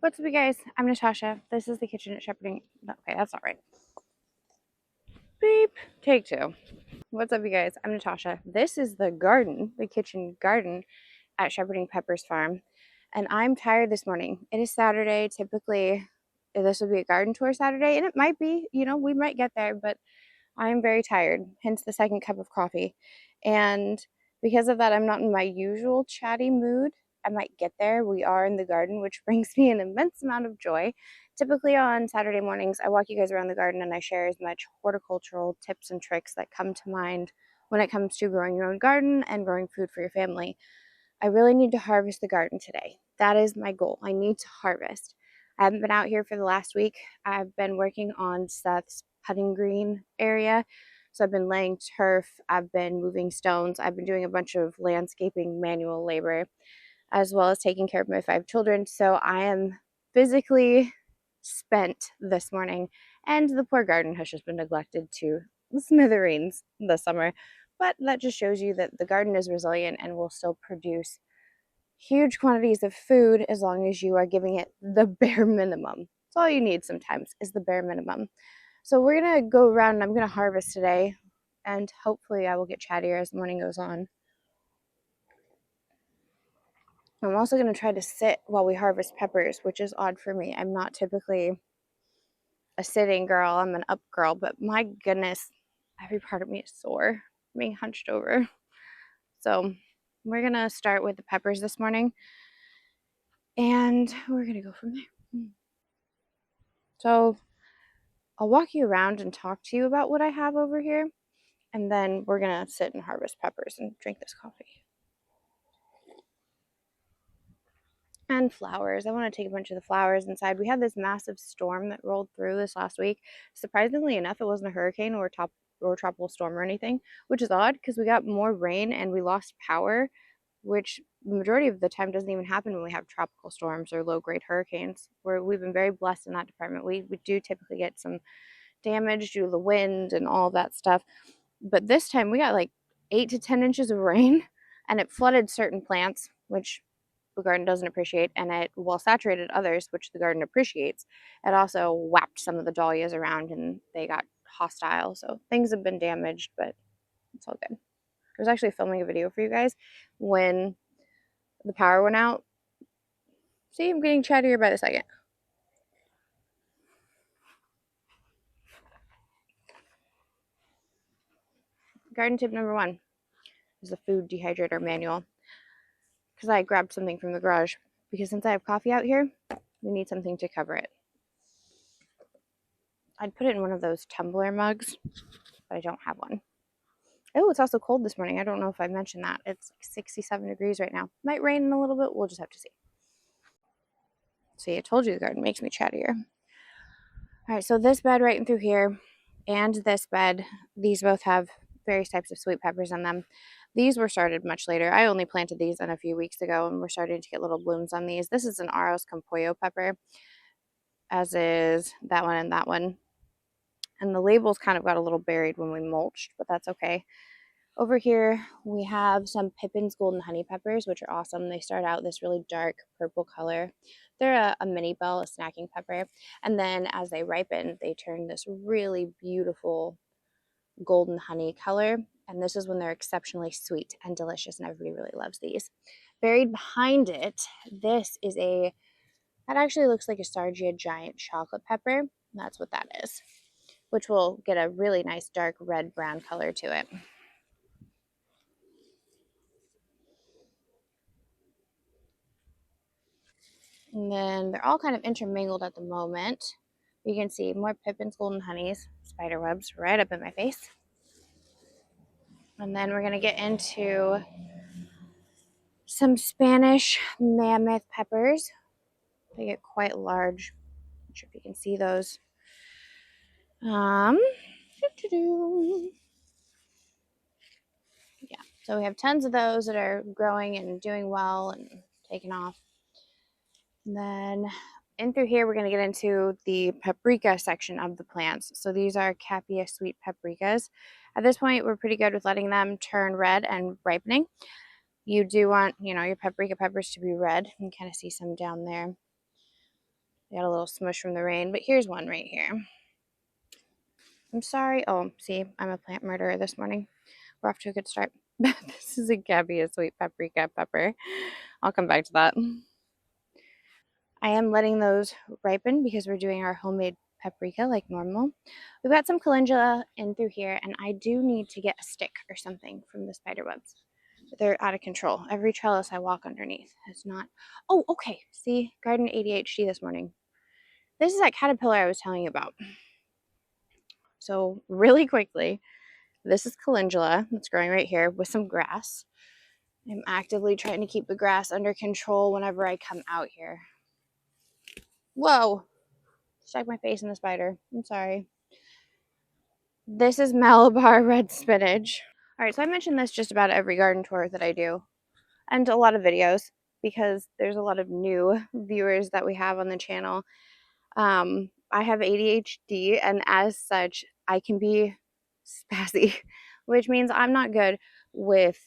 What's up, you guys? I'm Natasha. This is the kitchen at Shepherding. Okay, that's not right. Beep. Take two. What's up, you guys? I'm Natasha. This is the garden, the kitchen garden at Shepherding Pepper's farm. And I'm tired this morning. It is Saturday. Typically, this would be a garden tour Saturday, and it might be, we might get there, but I am very tired, hence the second cup of coffee. And because of that, I'm not in my usual chatty mood. I might get there. We are in the garden, which brings me an immense amount of joy. Typically on Saturday mornings, I walk you guys around the garden and I share as much horticultural tips and tricks that come to mind when it comes to growing your own garden and growing food for your family. I really need to harvest the garden today. That is my goal. I need to harvest. I haven't been out here for the last week. I've been working on Seth's putting green area. So I've been laying turf, I've been moving stones, I've been doing a bunch of landscaping manual labor, as well as taking care of my 5 children. So I am physically spent this morning, and the poor garden has just been neglected to smithereens this summer. But that just shows you that the garden is resilient and will still produce huge quantities of food as long as you are giving it the bare minimum. That's all you need sometimes, is the bare minimum. So we're going to go around and I'm going to harvest today, and hopefully I will get chattier as the morning goes on. I'm also going to try to sit while we harvest peppers, which is odd for me. I'm not typically a sitting girl. I'm an up girl, but my goodness, every part of me is sore, being hunched over. So we're going to start with the peppers this morning, and we're going to go from there. So I'll walk you around and talk to you about what I have over here, and then we're going to sit and harvest peppers and drink this coffee. And flowers. I want to take a bunch of the flowers inside. We had this massive storm that rolled through this last week. Surprisingly enough, it wasn't a hurricane or tropical storm or anything, which is odd because we got more rain and we lost power, which the majority of the time doesn't even happen when we have tropical storms or low-grade hurricanes. We've been very blessed in that department. We do typically get some damage due to the wind and all that stuff, but this time we got like 8 to 10 inches of rain, and it flooded certain plants, which the garden doesn't appreciate, and it well saturated others, which the garden appreciates. It also whacked some of the dahlias around and they got hostile, so things have been damaged, but it's all good. I was actually filming a video for you guys when the power went out. See, I'm getting chattier by the second. Garden tip number 1 is the food dehydrator manual, because I grabbed something from the garage, because since I have coffee out here, we need something to cover it. I'd put it in one of those tumbler mugs, but I don't have one. Oh, it's also cold this morning. I don't know if I mentioned that. It's like 67 degrees right now. Might rain in a little bit. We'll just have to see. See, I told you the garden makes me chattier. All right, so this bed right in through here and this bed, these both have various types of sweet peppers in them. These were started much later. I only planted these in a few weeks ago, and we're starting to get little blooms on these. This is an Aros Campoyo pepper, as is that one and that one. And the labels kind of got a little buried when we mulched, but that's okay. Over here, we have some Pippin's Golden Honey Peppers, which are awesome. They start out this really dark purple color. They're a mini bell, a snacking pepper. And then as they ripen, they turn this really beautiful golden honey color. And this is when they're exceptionally sweet and delicious, and everybody really loves these. Buried behind it, this is that actually looks like a Sargia giant chocolate pepper. That's what that is, which will get a really nice dark red-brown color to it. And then they're all kind of intermingled at the moment. You can see more Pippin's Golden Honeys, spider webs right up in my face. And then we're going to get into some Spanish mammoth peppers. They get quite large. Not sure if you can see those. Yeah, so we have tons of those that are growing and doing well and taking off. And then in through here, we're going to get into the paprika section of the plants. So these are Capia sweet paprikas. At this point, we're pretty good with letting them turn red and ripening. You do want, your paprika peppers to be red. You can kind of see some down there. Got a little smush from the rain, but here's one right here. I'm sorry. Oh, see, I'm a plant murderer this morning. We're off to a good start. This is a Gabby, sweet paprika pepper. I'll come back to that. I am letting those ripen because we're doing our homemade paprika like normal. We've got some calendula in through here, and I do need to get a stick or something from the spider webs. They're out of control. Every trellis I walk underneath is not. Oh, okay. See, garden ADHD this morning. This is that caterpillar I was telling you about. So really quickly, this is calendula that's growing right here with some grass. I'm actively trying to keep the grass under control whenever I come out here. Whoa! Stuck my face in the spider. I'm sorry. This is Malabar red spinach. All right, so I mentioned this just about every garden tour that I do, and a lot of videos, because there's a lot of new viewers that we have on the channel. I have ADHD, and as such, I can be spazzy, which means I'm not good with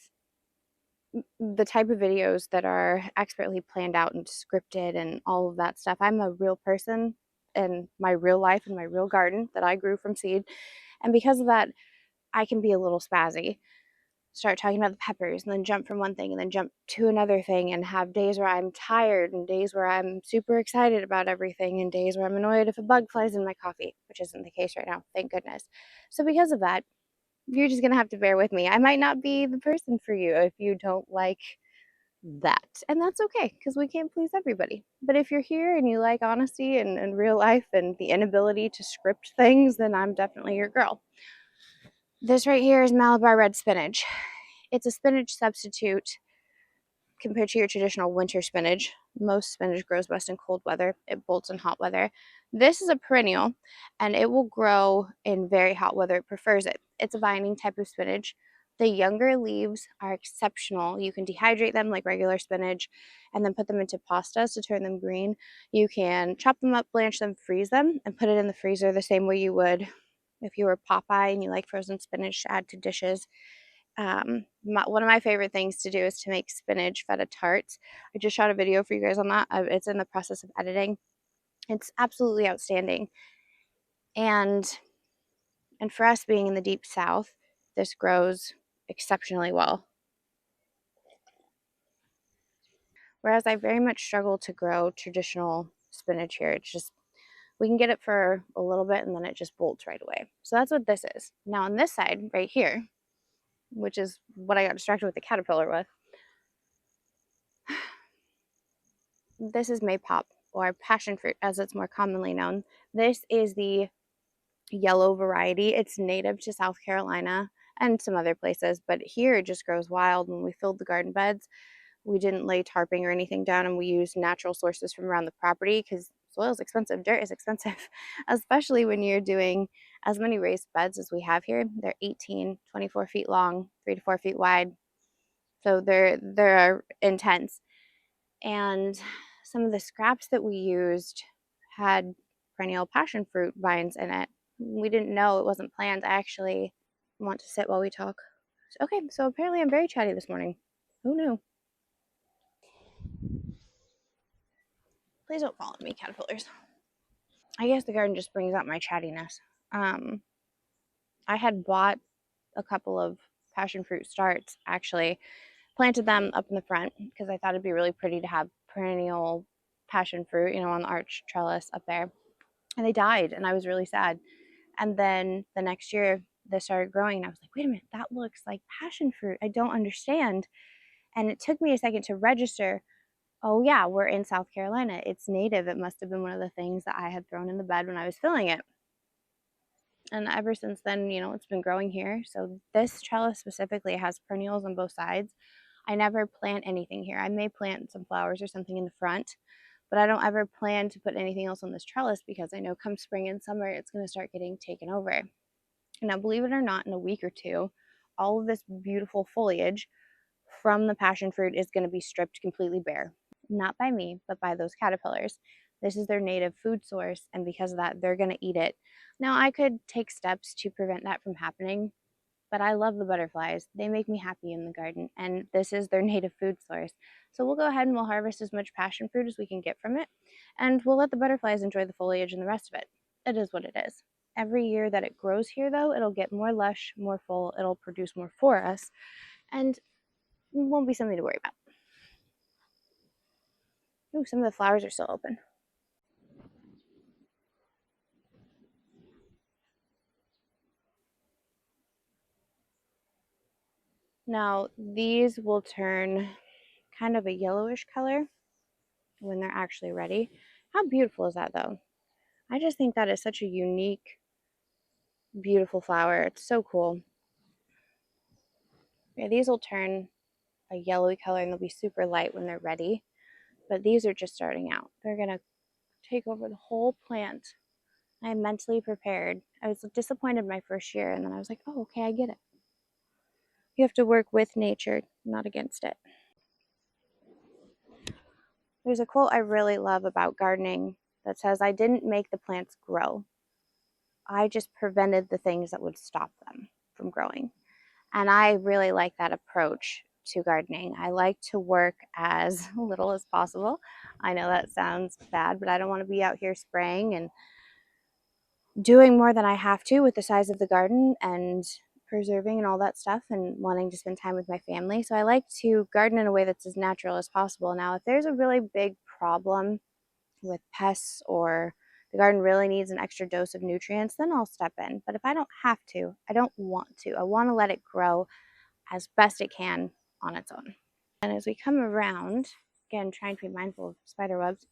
the type of videos that are expertly planned out and scripted and all of that stuff. I'm a real person in my real life, in my real garden that I grew from seed. And because of that, I can be a little spazzy. Start talking about the peppers and then jump from one thing and then jump to another thing, and have days where I'm tired and days where I'm super excited about everything and days where I'm annoyed if a bug flies in my coffee, which isn't the case right now, thank goodness. So because of that, you're just going to have to bear with me. I might not be the person for you if you don't like that. And that's okay, because we can't please everybody. But if you're here and you like honesty and real life and the inability to script things, then I'm definitely your girl. This right here is Malabar red spinach. It's a spinach substitute compared to your traditional winter spinach. Most spinach grows best in cold weather. It bolts in hot weather. This is a perennial, and it will grow in very hot weather. It prefers it. It's a vining type of spinach. The younger leaves are exceptional. You can dehydrate them like regular spinach and then put them into pastas to turn them green. You can chop them up, blanch them, freeze them, and put it in the freezer the same way you would if you were Popeye and you like frozen spinach to add to dishes. One of my favorite things to do is to make spinach feta tarts. I just shot a video for you guys on that. It's in the process of editing. It's absolutely outstanding. And for us being in the deep south, this grows exceptionally well. Whereas I very much struggle to grow traditional spinach here. It's just, we can get it for a little bit and then it just bolts right away. So that's what this is. Now on this side right here, which is what I got distracted with the caterpillar with, this is maypop, or passion fruit as it's more commonly known. This is the yellow variety. It's native to South Carolina and some other places, but here it just grows wild. When we filled the garden beds, we didn't lay tarping or anything down, and we used natural sources from around the property, because soil is expensive, dirt is expensive, especially when you're doing as many raised beds as we have here. They're 18, 24 feet long, 3 to 4 feet wide. So they're intense. And some of the scraps that we used had perennial passion fruit vines in it. We didn't know, it wasn't planned. I actually want to sit while we talk. Okay, so apparently I'm very chatty this morning. Who knew? Please don't follow me, caterpillars. I guess the garden just brings out my chattiness. I had bought a couple of passion fruit starts, actually. Planted them up in the front because I thought it'd be really pretty to have perennial passion fruit, on the arch trellis up there. And they died, and I was really sad. And then the next year they started growing, and I was like, wait a minute, that looks like passion fruit. I don't understand. And it took me a second to register, oh yeah, we're in South Carolina, it's native. It must have been one of the things that I had thrown in the bed when I was filling it. And ever since then, it's been growing here. So this trellis specifically has perennials on both sides. I never plant anything here. I may plant some flowers or something in the front, but I don't ever plan to put anything else on this trellis, because I know come spring and summer, it's going to start getting taken over. Now, believe it or not, in a week or two, all of this beautiful foliage from the passion fruit is going to be stripped completely bare. Not by me, but by those caterpillars. This is their native food source, and because of that, they're going to eat it. Now, I could take steps to prevent that from happening. but I love the butterflies. They make me happy in the garden, and this is their native food source. So we'll go ahead and we'll harvest as much passion fruit as we can get from it, and we'll let the butterflies enjoy the foliage and the rest of it. It is what it is. Every year that it grows here, though, it'll get more lush, more full, it'll produce more for us, and it won't be something to worry about. Ooh, some of the flowers are still open. Now, these will turn kind of a yellowish color when they're actually ready. How beautiful is that, though? I just think that is such a unique, beautiful flower. It's so cool. Yeah, these will turn a yellowy color and they'll be super light when they're ready. But these are just starting out. They're going to take over the whole plant. I am mentally prepared. I was disappointed my first year, and then I was like, oh, okay, I get it. You have to work with nature, not against it. There's a quote I really love about gardening that says, I didn't make the plants grow. I just prevented the things that would stop them from growing. And I really like that approach to gardening. I like to work as little as possible. I know that sounds bad, but I don't want to be out here spraying and doing more than I have to with the size of the garden and preserving and all that stuff, and wanting to spend time with my family. So I like to garden in a way that's as natural as possible. Now, if there's a really big problem with pests, or the garden really needs an extra dose of nutrients, then I'll step in. But if I don't have to, I don't want to. I want to let it grow as best it can on its own. And as we come around, again, trying to be mindful of spider webs,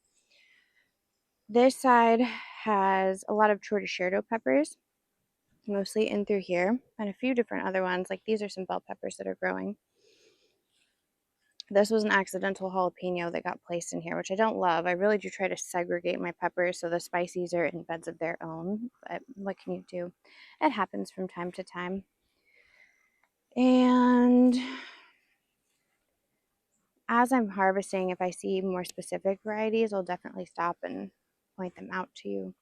this side has a lot of torticero peppers, mostly in through here, and a few different other ones. Like these are some bell peppers that are growing. This was an accidental jalapeno that got placed in here, which I don't love. I really do try to segregate my peppers so the spices are in beds of their own, but what can you do? It happens from time to time. And as I'm harvesting, if I see more specific varieties, I'll definitely stop and point them out to you,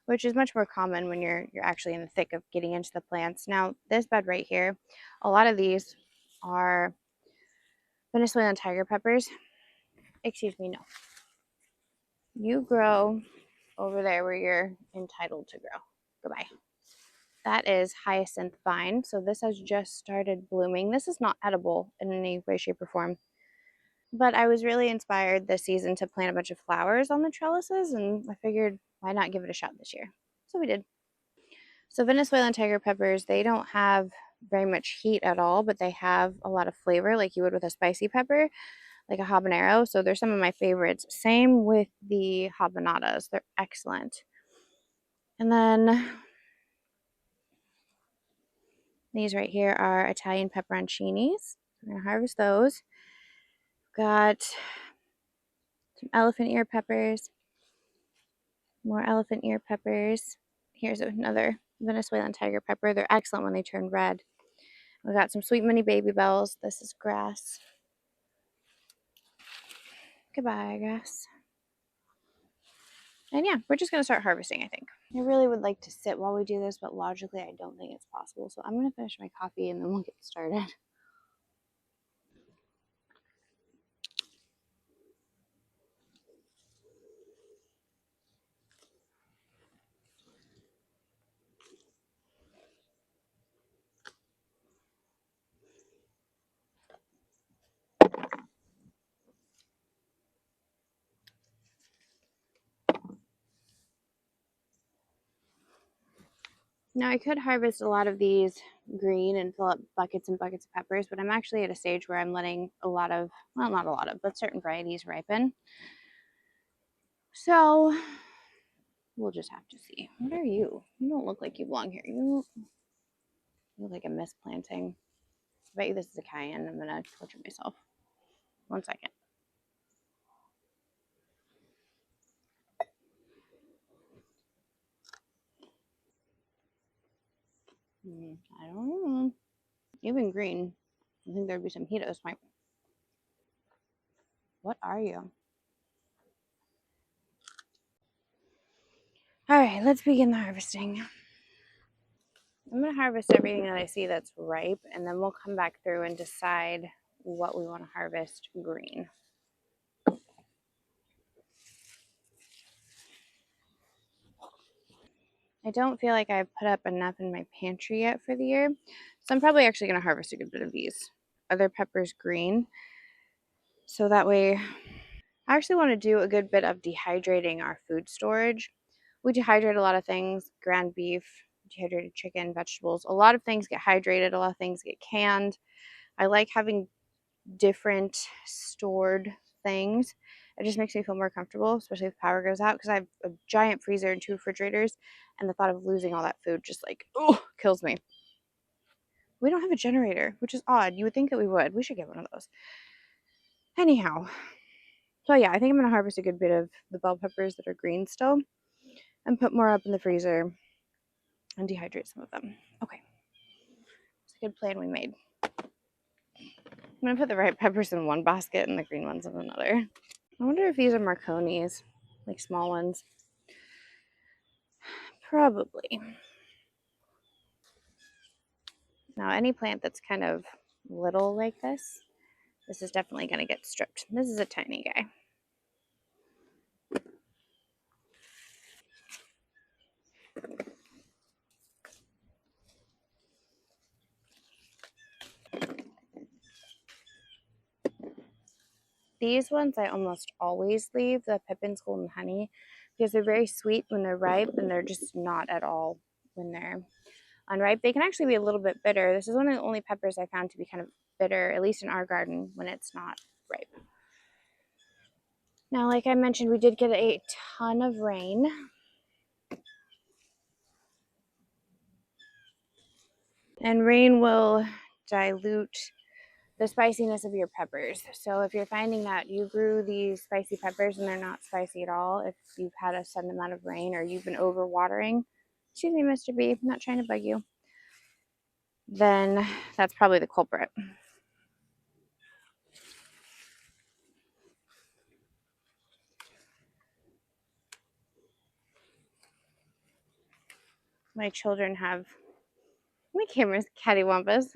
which is much more common when you're actually in the thick of getting into the plants. Now, this bed right here, a lot of these are Venezuelan tiger peppers. Excuse me, no. You grow over there where you're entitled to grow. Goodbye. That is hyacinth vine. So this has just started blooming. This is not edible in any way, shape, or form. But I was really inspired this season to plant a bunch of flowers on the trellises, and I figured why not give it a shot this year. So we did. So Venezuelan tiger peppers, they don't have very much heat at all, but they have a lot of flavor like you would with a spicy pepper, like a habanero. So they're some of my favorites. Same with the habanadas. They're excellent. And then these right here are Italian pepperoncinis. I'm going to harvest those. Got some elephant ear peppers, more elephant ear peppers. Here's another Venezuelan tiger pepper. They're excellent when they turn red. We got some sweet mini baby bells. This is grass. Goodbye, grass. And yeah, we're just going to start harvesting, I think. I really would like to sit while we do this, but logically I don't think it's possible. So I'm going to finish my coffee and then we'll get started. Now I could harvest a lot of these green and fill up buckets and buckets of peppers, but I'm actually at a stage where I'm letting a lot of, well, not a lot of, but certain varieties ripen. So we'll just have to see. What are you? You don't look like you belong here. You look like a misplanting. I bet you this is a cayenne. I'm gonna torture myself. 1 second. I don't know. Even green. I think there'd be some heat at this point. What are you? All right, let's begin the harvesting. I'm going to harvest everything that I see that's ripe, and then we'll come back through and decide what we want to harvest green. I don't feel like I've put up enough in my pantry yet for the year, so I'm probably actually going to harvest a good bit of these other peppers green. So that way, I actually want to do a good bit of dehydrating our food storage. We dehydrate a lot of things, ground beef, dehydrated chicken, vegetables. A lot of things get hydrated, a lot of things get canned. I like having different stored things. It just makes me feel more comfortable, especially if power goes out, because I have a giant freezer and 2 refrigerators, and the thought of losing all that food just like, oh, kills me. We don't have a generator, which is odd. You would think that we would. We should get one of those. Anyhow, so yeah, I think I'm going to harvest a good bit of the bell peppers that are green still and put more up in the freezer and dehydrate some of them. Okay, it's a good plan we made. I'm going to put the ripe peppers in one basket and the green ones in another. I wonder if these are Marconis, like small ones. Probably. Now, any plant that's kind of little like this is definitely going to get stripped. This is a tiny guy. These ones I almost always leave, the Pippin's Golden Honey, because they're very sweet when they're ripe, and they're just not at all when they're unripe. They can actually be a little bit bitter. This is one of the only peppers I found to be kind of bitter, at least in our garden, when it's not ripe. Now, like I mentioned, we did get a ton of rain. And rain will dilute the spiciness of your peppers. So if you're finding that you grew these spicy peppers and they're not spicy at all, if you've had a sudden amount of rain or you've been overwatering, excuse me, Mr. B, I'm not trying to bug you, then that's probably the culprit. My children have, my camera's cattywampus.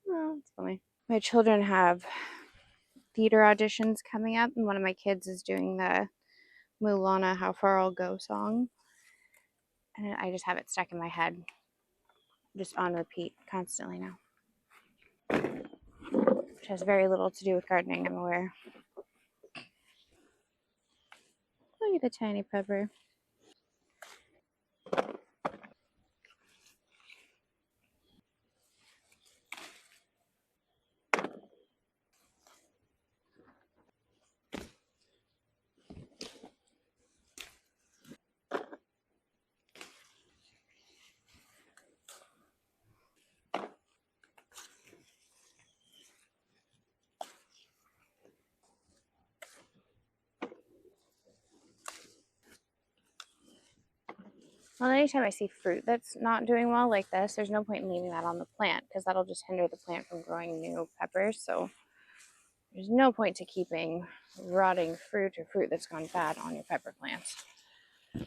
Oh, it's funny. My children have theater auditions coming up, and one of my kids is doing the Mulana How Far I'll Go song. And I just have it stuck in my head, just on repeat constantly now. Which has very little to do with gardening, I'm aware. Look at the tiny pepper. Well, anytime I see fruit that's not doing well like this, there's no point in leaving that on the plant, because that'll just hinder the plant from growing new peppers. So there's no point to keeping rotting fruit or fruit that's gone bad on your pepper plants. You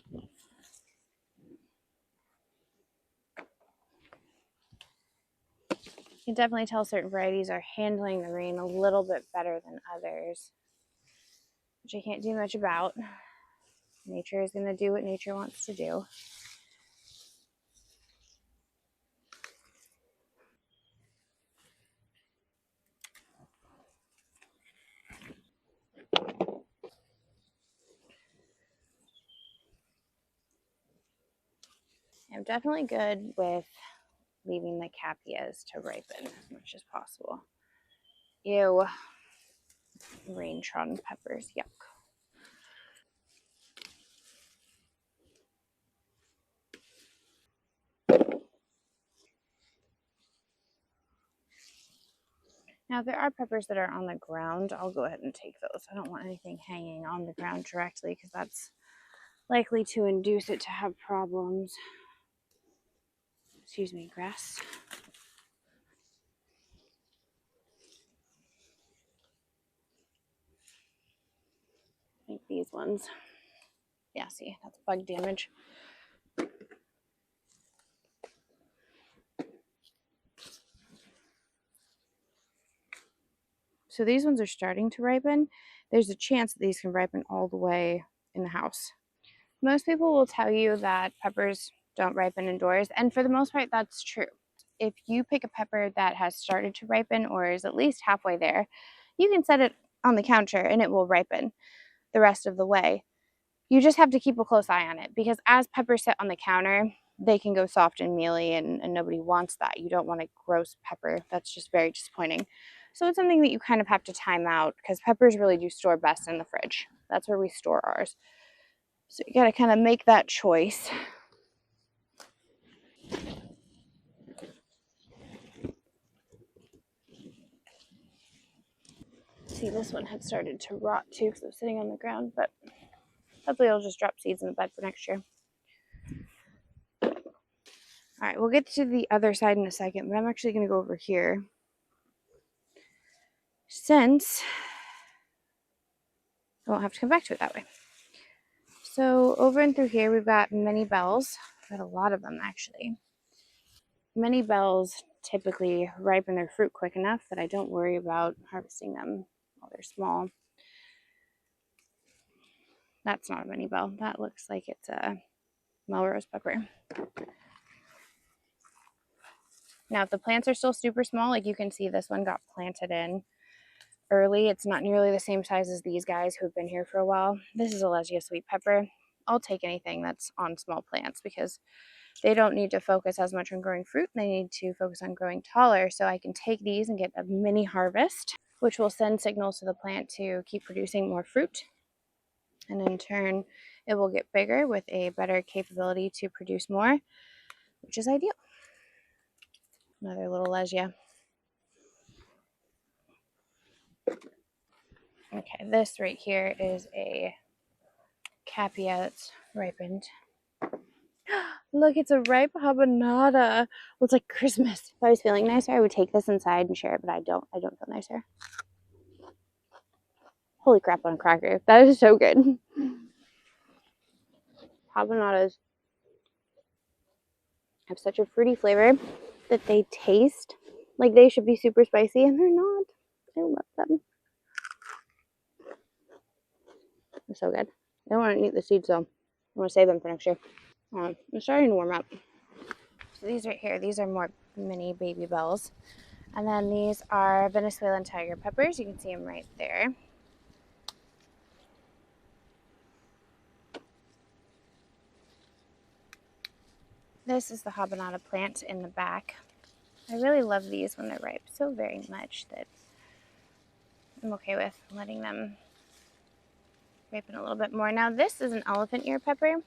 can definitely tell certain varieties are handling the rain a little bit better than others, which I can't do much about. Nature is going to do what nature wants to do. I'm definitely good with leaving the capias to ripen as much as possible. Ew. Rain trodden peppers, yuck. Now, if there are peppers that are on the ground, I'll go ahead and take those. I don't want anything hanging on the ground directly, because that's likely to induce it to have problems. Excuse me, grass. I think these ones. Yeah, see, that's bug damage. So these ones are starting to ripen. There's a chance that these can ripen all the way in the house. Most people will tell you that peppers don't ripen indoors, and for the most part, that's true. If you pick a pepper that has started to ripen or is at least halfway there, you can set it on the counter and it will ripen the rest of the way. You just have to keep a close eye on it, because as peppers sit on the counter, they can go soft and mealy, and nobody wants that. You don't want a gross pepper. That's just very disappointing. So it's something that you kind of have to time out, because peppers really do store best in the fridge. That's where we store ours. So you got to kind of make that choice. See, this one had started to rot too because it was sitting on the ground, but hopefully it'll just drop seeds in the bed for next year. All right, we'll get to the other side in a second, but I'm actually going to go over here, since I won't have to come back to it that way. So over and through here, we've got many bells. We've got a lot of them, actually. Many bells typically ripen their fruit quick enough that I don't worry about harvesting them while they're small. That's not a mini bell. That looks like it's a Melrose pepper. Now, if the plants are still super small, like you can see this one got planted in early. It's not nearly the same size as these guys who've been here for a while. This is a Lesia sweet pepper. I'll take anything that's on small plants because they don't need to focus as much on growing fruit. They need to focus on growing taller. So I can take these and get a mini harvest, which will send signals to the plant to keep producing more fruit. And in turn, it will get bigger with a better capability to produce more, which is ideal. Another little Lesia. Okay, this right here is a Capia that's ripened. Look, it's a ripe habanada. Well, it's like Christmas. If I was feeling nicer, I would take this inside and share it, but I don't. I don't feel nicer. Holy crap on a cracker. That is so good. Habanadas have such a fruity flavor that they taste like they should be super spicy, and they're not. I love them. They're so good. I don't want to eat the seeds though. I want to save them for next year. It's starting to warm up. So these right here, these are more mini baby bells. And then these are Venezuelan tiger peppers. You can see them right there. This is the habanada plant in the back. I really love these when they're ripe so very much that I'm okay with letting them ripen a little bit more. Now this is an elephant ear pepper,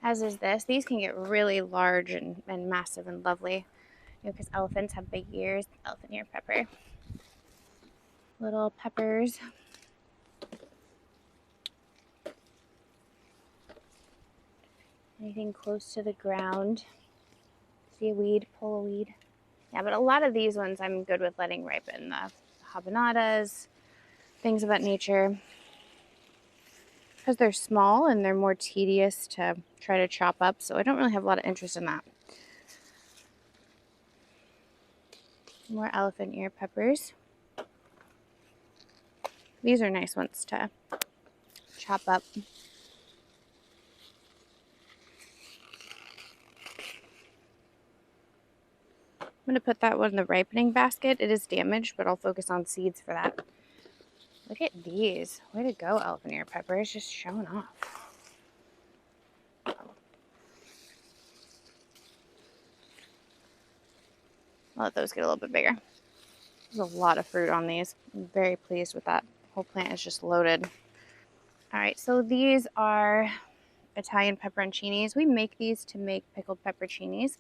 as is this. These can get really large and massive and lovely, because elephants have big ears. Elephant ear pepper. Little peppers. Anything close to the ground. See a weed, pull a weed. Yeah, but a lot of these ones I'm good with letting ripen. The habanadas, things of that nature. Because they're small and they're more tedious to try to chop up, so I don't really have a lot of interest in that. More elephant ear peppers. These are nice ones to chop up. I'm going to put that one in the ripening basket. It is damaged, but I'll focus on seeds for that. Look at these. Way to go, elephant ear peppers, just showing off. I'll let those get a little bit bigger. There's a lot of fruit on these. I'm very pleased with that. The whole plant is just loaded. All right, so these are Italian pepperoncinis. We make these to make pickled pepperoncinis.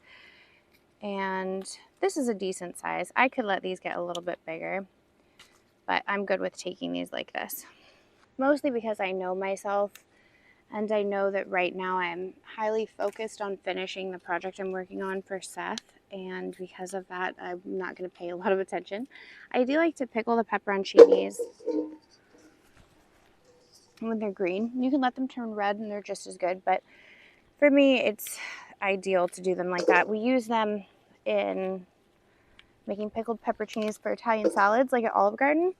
And this is a decent size. I could let these get a little bit bigger, but I'm good with taking these like this. Mostly because I know myself, and I know that right now I'm highly focused on finishing the project I'm working on for Seth, and because of that, I'm not going to pay a lot of attention. I do like to pickle the pepperoncinis when they're green. You can let them turn red and they're just as good, but for me, it's ideal to do them like that. We use them in making pickled pepperoncinis for Italian salads, like at Olive Garden.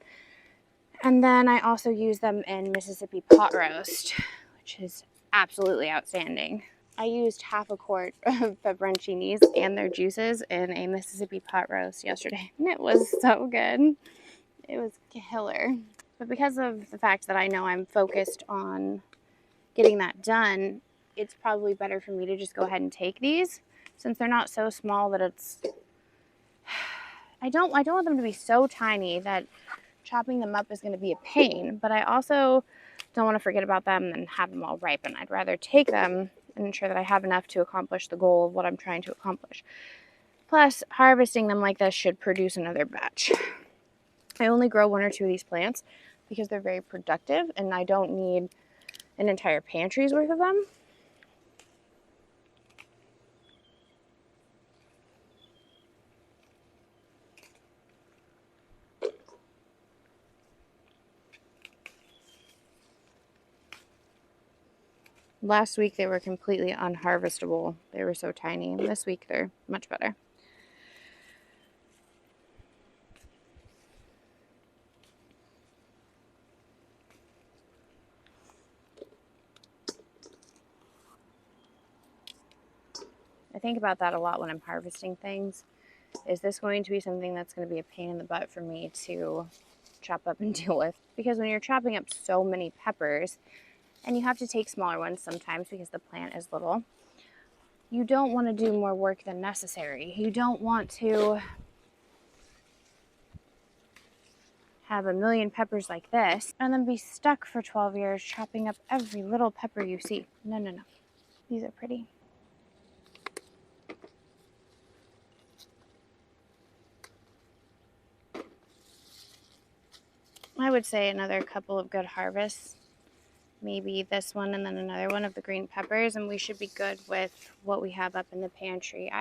And then I also use them in Mississippi pot roast, which is absolutely outstanding. I used half a quart of pepperoncinis and their juices in a Mississippi pot roast yesterday, and it was so good. It was killer. But because of the fact that I know I'm focused on getting that done, it's probably better for me to just go ahead and take these, since they're not so small that it's... I don't want them to be so tiny that chopping them up is going to be a pain, but I also don't want to forget about them and have them all ripen. I'd rather take them and ensure that I have enough to accomplish the goal of what I'm trying to accomplish. Plus, harvesting them like this should produce another batch. I only grow 1 or 2 of these plants because they're very productive and I don't need an entire pantry's worth of them. Last week they were completely unharvestable. They were so tiny. And this week they're much better. I think about that a lot when I'm harvesting things. Is this going to be something that's going to be a pain in the butt for me to chop up and deal with? Because when you're chopping up so many peppers, and you have to take smaller ones sometimes because the plant is little, you don't want to do more work than necessary. You don't want to have a million peppers like this and then be stuck for 12 years chopping up every little pepper you see. No, no, no. These are pretty. I would say another couple of good harvests, maybe this one and then another one of the green peppers, and we should be good with what we have up in the pantry.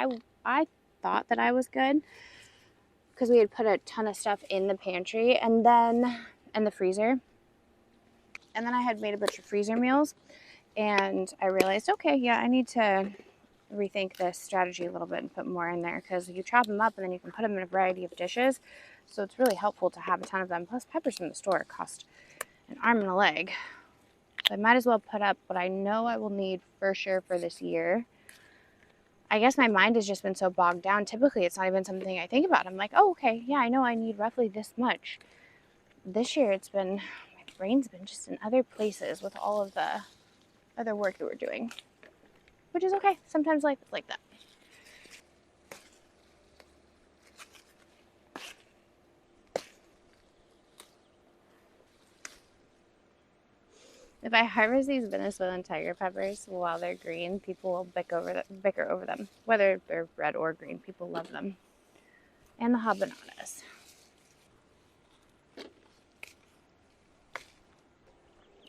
I thought that I was good because we had put a ton of stuff in the pantry and then in the freezer, and then I had made a bunch of freezer meals, and I realized, okay, yeah, I need to rethink this strategy a little bit and put more in there, because you chop them up and then you can put them in a variety of dishes, so it's really helpful to have a ton of them. Plus, peppers from the store cost an arm and a leg, so I might as well put up what I know I will need for sure for this year. I guess my mind has just been so bogged down. Typically it's not even something I think about. I'm like, oh, okay, yeah, I know I need roughly this much. This year it's been, my brain's been just in other places with all of the other work that we're doing, which is okay. Sometimes life is like that. If I harvest these Venezuelan tiger peppers while they're green, people will bicker over them. Whether they're red or green, people love them. And the habanadas.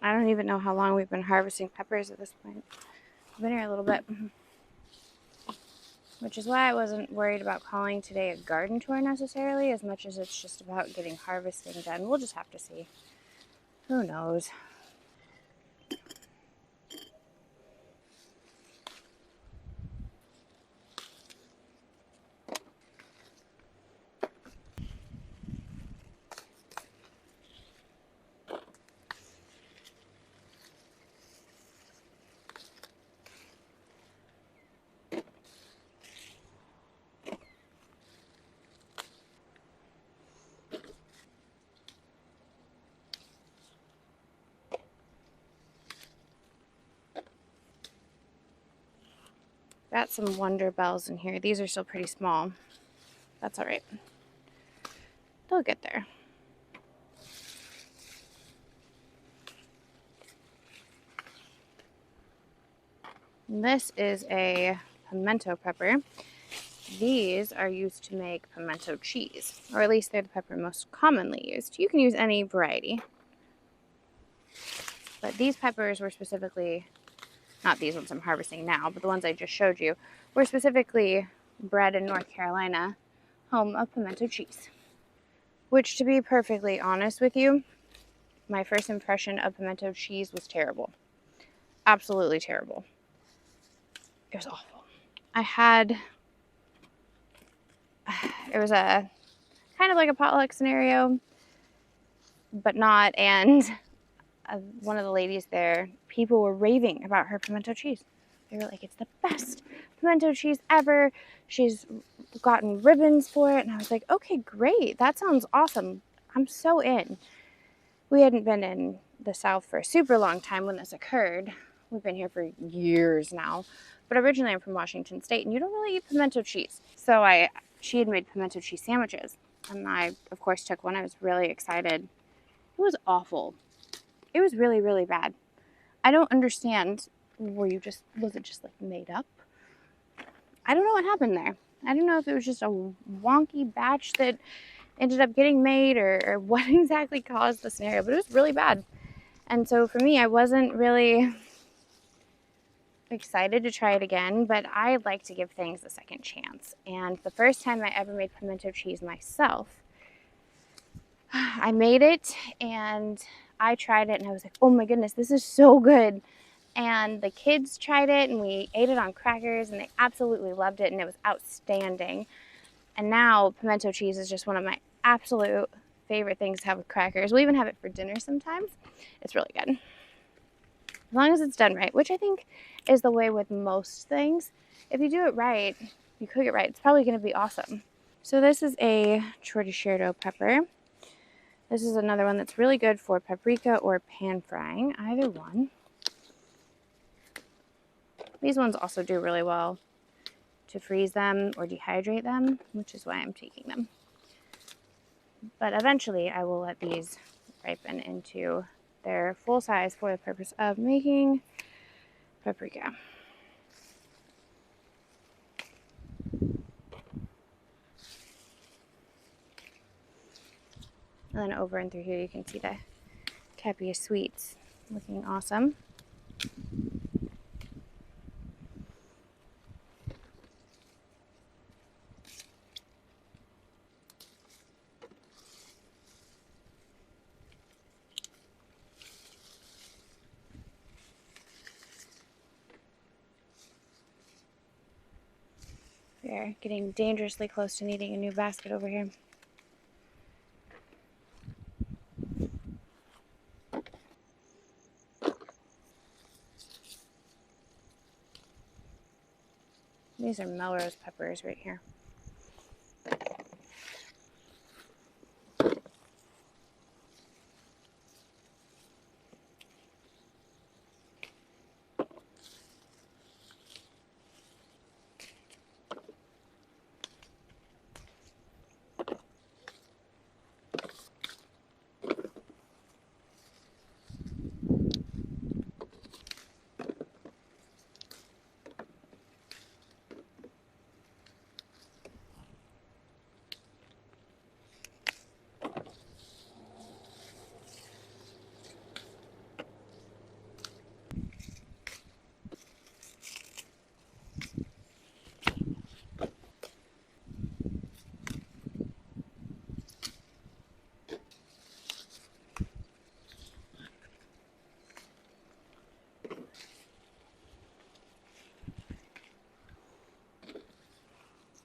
I don't even know how long we've been harvesting peppers at this point. I've been here a little bit. Which is why I wasn't worried about calling today a garden tour necessarily, as much as it's just about getting harvesting done. We'll just have to see. Who knows? Got some Wonder Bells in here. These are still pretty small. That's all right. They'll get there. This is a pimento pepper. These are used to make pimento cheese, or at least they're the pepper most commonly used. You can use any variety, but these peppers were specifically, not these ones I'm harvesting now, but the ones I just showed you, were specifically bred in North Carolina, home of pimento cheese. Which, to be perfectly honest with you, my first impression of pimento cheese was terrible. Absolutely terrible. It was awful. It was a kind of like a potluck scenario. but not. And one of the ladies there, people were raving about her pimento cheese. They were like, it's the best pimento cheese ever. She's gotten ribbons for it. And I was like, okay, great. That sounds awesome. I'm so in. We hadn't been in the South for a super long time when this occurred. We've been here for years now. But originally I'm from Washington State, and you don't really eat pimento cheese. So she had made pimento cheese sandwiches. And I, of course, took one. I was really excited. It was awful. It was really, really bad. I don't understand. Was it just like made up? I don't know what happened there. I don't know if it was just a wonky batch that ended up getting made or what exactly caused the scenario, but it was really bad. And so for me, I wasn't really excited to try it again, but I like to give things a second chance. And the first time I ever made pimento cheese myself, I made it and I tried it and I was like, oh my goodness, this is so good. And the kids tried it and we ate it on crackers and they absolutely loved it and it was outstanding. And now pimento cheese is just one of my absolute favorite things to have with crackers. We even have it for dinner sometimes. It's really good. As long as it's done right, which I think is the way with most things. If you do it right, you cook it right, it's probably going to be awesome. So this is a choricierto pepper. This is another one that's really good for paprika or pan frying, either one. These ones also do really well to freeze them or dehydrate them, which is why I'm taking them. But eventually I will let these ripen into their full size for the purpose of making paprika. And then over and through here you can see the Capia sweets looking awesome. We are getting dangerously close to needing a new basket over here. These are Melrose peppers right here.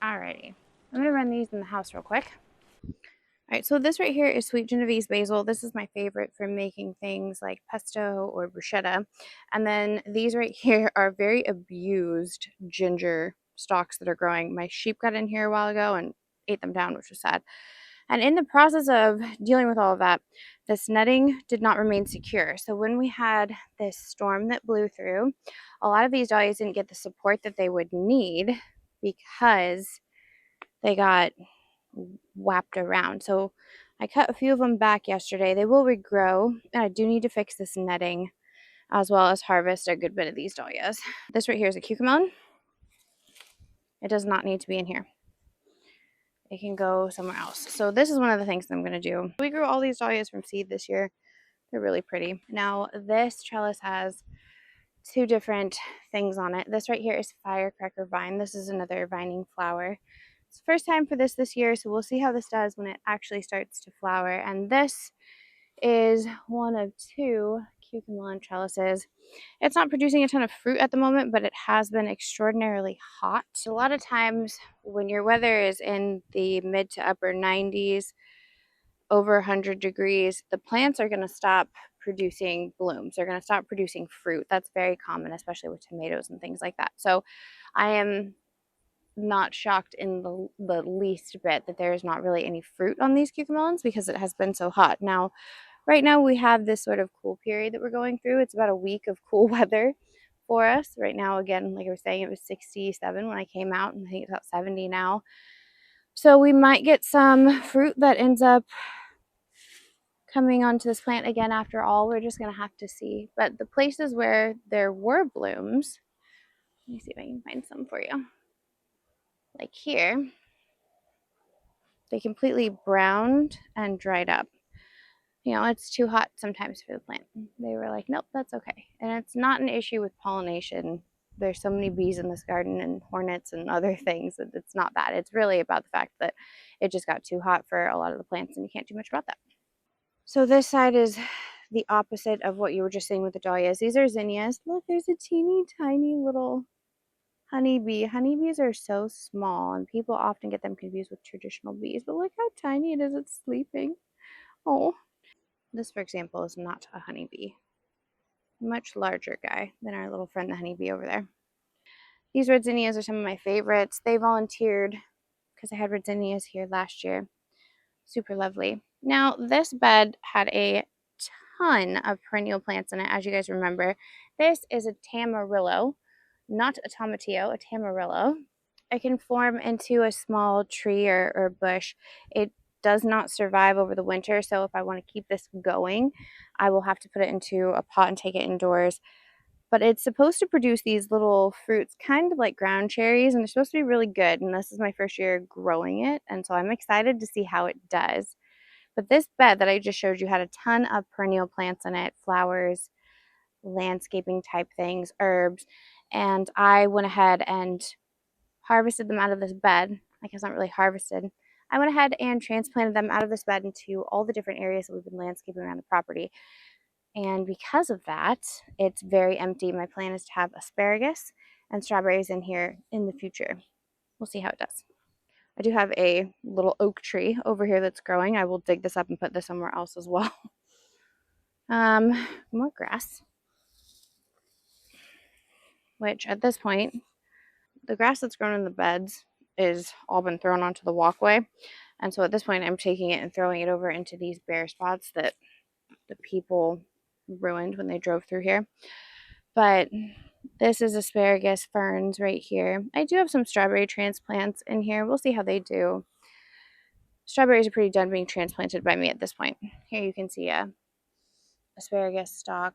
Alrighty, I'm gonna run these in the house real quick. Alright, so this right here is sweet Genovese basil. This is my favorite for making things like pesto or bruschetta. And then these right here are very abused ginger stalks that are growing. My sheep got in here a while ago and ate them down, which was sad. And in the process of dealing with all of that, this netting did not remain secure. So when we had this storm that blew through, a lot of these dahlias didn't get the support that they would need because they got wrapped around. So I cut a few of them back yesterday. They will regrow, and I do need to fix this netting as well as harvest a good bit of these dahlias. This right here is a cucumber. It does not need to be in here. It can go somewhere else. So this is one of the things that I'm going to do. We grew all these dahlias from seed this year. They're really pretty. Now this trellis has two different things on it. This right here is firecracker vine. This is another vining flower. It's the first time for this year, so we'll see how this does when it actually starts to flower. And this is one of two cucumber trellises. It's not producing a ton of fruit at the moment, but it has been extraordinarily hot. A lot of times when your weather is in the mid to upper 90s, over 100 degrees, the plants are going to stop producing blooms. They're going to stop producing fruit. That's very common, especially with tomatoes and things like that. So I am not shocked in the least bit that there is not really any fruit on these cucumber melons because it has been so hot. Now, right now we have this sort of cool period that we're going through. It's about a week of cool weather for us. Right now, again, like I was saying, it was 67 when I came out, and I think it's about 70 now. So we might get some fruit that ends up coming onto this plant again after all. We're just going to have to see. But the places where there were blooms, let me see if I can find some for you. Like here, they completely browned and dried up. You know, it's too hot sometimes for the plant. They were like, nope, that's okay. And it's not an issue with pollination. There's so many bees in this garden and hornets and other things that it's not that. It's really about the fact that it just got too hot for a lot of the plants and you can't do much about that. So this side is the opposite of what you were just saying with the dahlias. These are zinnias. Look, there's a teeny tiny little honeybee. Honeybees are so small and people often get them confused with traditional bees. But look how tiny it is. It's sleeping. Oh. This, for example, is not a honeybee. Much larger guy than our little friend the honeybee over there. These red zinnias are some of my favorites. They volunteered because I had red zinnias here last year. Super lovely. Now, this bed had a ton of perennial plants in it, as you guys remember. This is a tamarillo, not a tomatillo, a tamarillo. It can form into a small tree or bush. It does not survive over the winter, so if I want to keep this going, I will have to put it into a pot and take it indoors. But it's supposed to produce these little fruits, kind of like ground cherries, and they're supposed to be really good. And this is my first year growing it, and so I'm excited to see how it does. But this bed that I just showed you had a ton of perennial plants in it, flowers, landscaping type things, herbs, and I went ahead and harvested them out of this bed. I guess not really harvested. I went ahead and transplanted them out of this bed into all the different areas that we've been landscaping around the property. And because of that, it's very empty. My plan is to have asparagus and strawberries in here in the future. We'll see how it does. I do have a little oak tree over here that's growing. I will dig this up and put this somewhere else as well. More grass, which at this point, the grass that's grown in the beds is all been thrown onto the walkway. And so at this point, I'm taking it and throwing it over into these bare spots that the people ruined when they drove through here. But this is asparagus ferns right here. I do have some strawberry transplants in here. We'll see how they do. Strawberries are pretty done being transplanted by me at this point. Here you can see a asparagus stalk.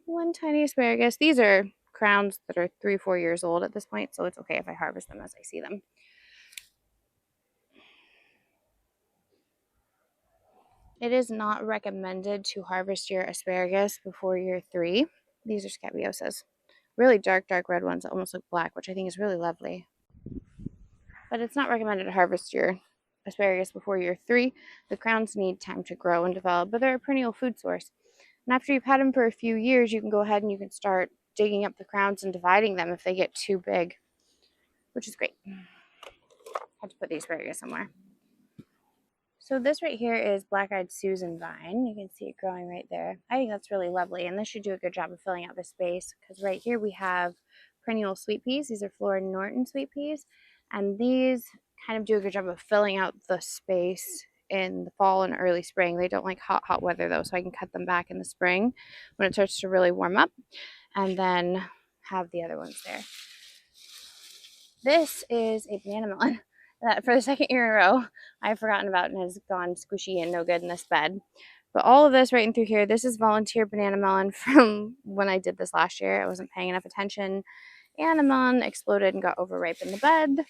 One tiny asparagus. These are crowns that are 3-4 years old at this point, so it's okay if I harvest them as I see them. It is not recommended to harvest your asparagus before year 3. These are scabiosas. Really dark red ones that almost look black, which I think is really lovely. But it's not recommended to harvest your asparagus before year 3. The crowns need time to grow and develop, but they're a perennial food source. And after you've had them for a few years, you can go ahead and you can start digging up the crowns and dividing them if they get too big, which is great. I have to put the asparagus somewhere. So this right here is black-eyed Susan vine. You can see it growing right there. I think that's really lovely, and this should do a good job of filling out the space because right here we have perennial sweet peas. These are Flora Norton sweet peas, and these kind of do a good job of filling out the space in the fall and early spring. They don't like hot weather though, so I can cut them back in the spring when it starts to really warm up, and then have the other ones there. This is a banana melon that for the second year in a row I've forgotten about and has gone squishy and no good in this bed. But all of this right in through here, this is volunteer banana melon from when I did this last year. I wasn't paying enough attention and the melon exploded and got overripe in the bed,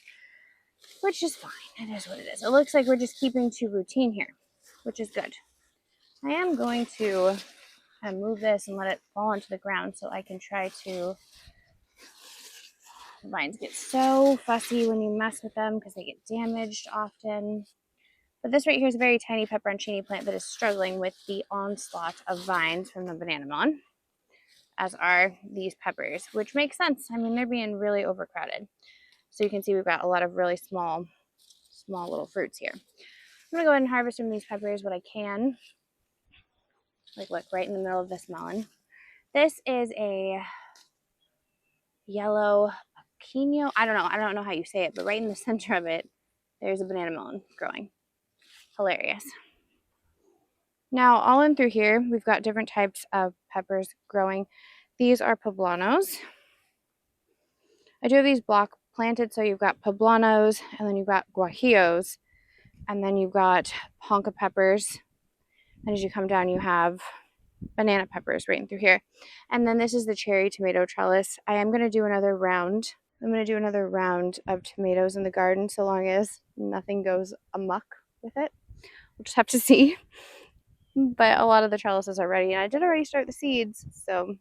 which is fine. It is what it is. It looks like we're just keeping to routine here, which is good. I am going to kind of move this and let it fall into the ground so I can try to. The vines get so fussy when you mess with them because they get damaged often. But this right here is a very tiny pepperoncini plant that is struggling with the onslaught of vines from the banana melon, as are these peppers, which makes sense. I mean, they're being really overcrowded. So you can see we've got a lot of really small little fruits here. gonna go ahead and harvest from these peppers what I can. Like, look, right in the middle of this melon. This is a yellow Pimento. I don't know how you say it, but right in the center of it, there's a banana melon growing. Hilarious. Now, all in through here, we've got different types of peppers growing. These are poblanos. I do have these block planted, so you've got poblanos, and then you've got guajillos, and then you've got honka peppers. And as you come down, you have banana peppers right in through here. And then this is the cherry tomato trellis. I am going to do another round. I'm going to do another round of tomatoes in the garden, so long as nothing goes amok with it. We'll just have to see. But a lot of the trellises are ready, and I did already start the seeds, so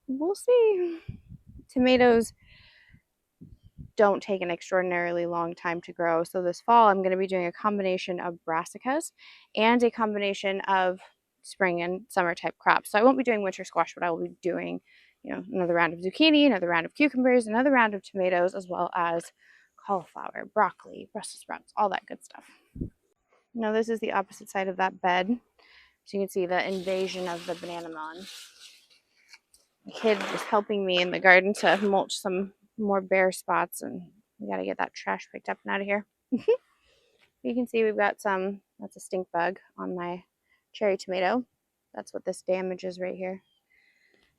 we'll see. Tomatoes don't take an extraordinarily long time to grow, so this fall I'm going to be doing a combination of brassicas and a combination of spring and summer type crops. So I won't be doing winter squash, but I will be doing, another round of zucchini, another round of cucumbers, another round of tomatoes, as well as cauliflower, broccoli, Brussels sprouts, all that good stuff. Now this is the opposite side of that bed. So you can see the invasion of the banana melon. The kid was helping me in the garden to mulch some more bare spots, and we got to get that trash picked up and out of here. You can see we've got that's a stink bug on my cherry tomato. That's what this damage is right here.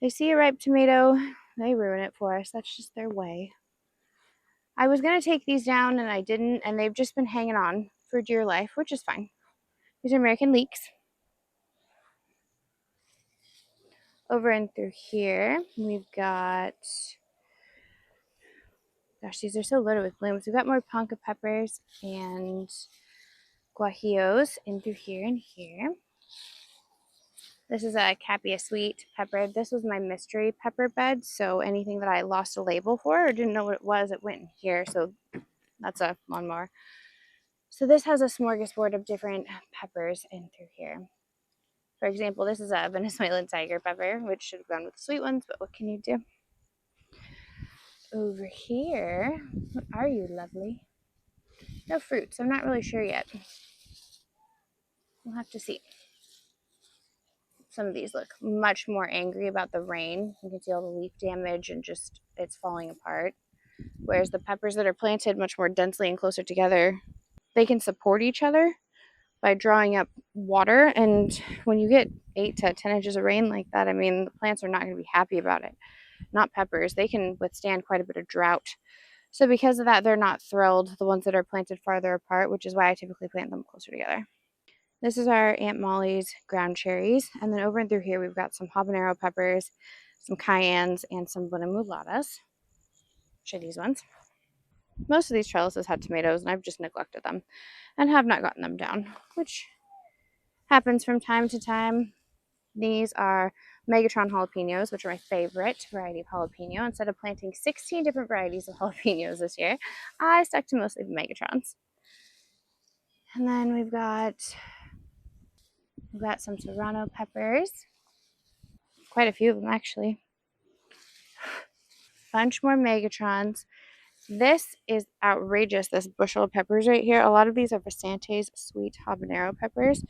They see a ripe tomato, they ruin it for us. That's just their way. I was going to take these down and I didn't, and they've just been hanging on for dear life, which is fine. These are American leeks. Over and through here, we've got, gosh, these are so loaded with blooms. We've got more ponca peppers and guajillos in through here and here. This is a Capia sweet pepper. This was my mystery pepper bed, so anything that I lost a label for or didn't know what it was, it went in here. So that's a lawnmower. So this has a smorgasbord of different peppers in through here. For example, this is a Venezuelan tiger pepper, which should have gone with the sweet ones, but what can you do? Over here, what are you, lovely? No fruits. I'm not really sure yet. We'll have to see. Some of these look much more angry about the rain. You can see all the leaf damage and just it's falling apart. Whereas the peppers that are planted much more densely and closer together, they can support each other by drawing up water. And when you get 8 to 10 inches of rain like that, I mean, the plants are not going to be happy about it. Not peppers. They can withstand quite a bit of drought. So because of that, they're not thrilled, the ones that are planted farther apart, which is why I typically plant them closer together. This is our Aunt Molly's ground cherries. And then over and through here, we've got some habanero peppers, some cayennes, and some buena mulatas. Show these ones. Most of these trellises had tomatoes, and I've just neglected them and have not gotten them down, which happens from time to time. These are Megatron jalapenos, which are my favorite variety of jalapeno. Instead of planting 16 different varieties of jalapenos this year, I stuck to mostly the Megatrons. And then we've got some Serrano peppers. Quite a few of them, actually. Bunch more Megatrons. This is outrageous, this bushel of peppers right here. A lot of these are Vasante's sweet habanero peppers,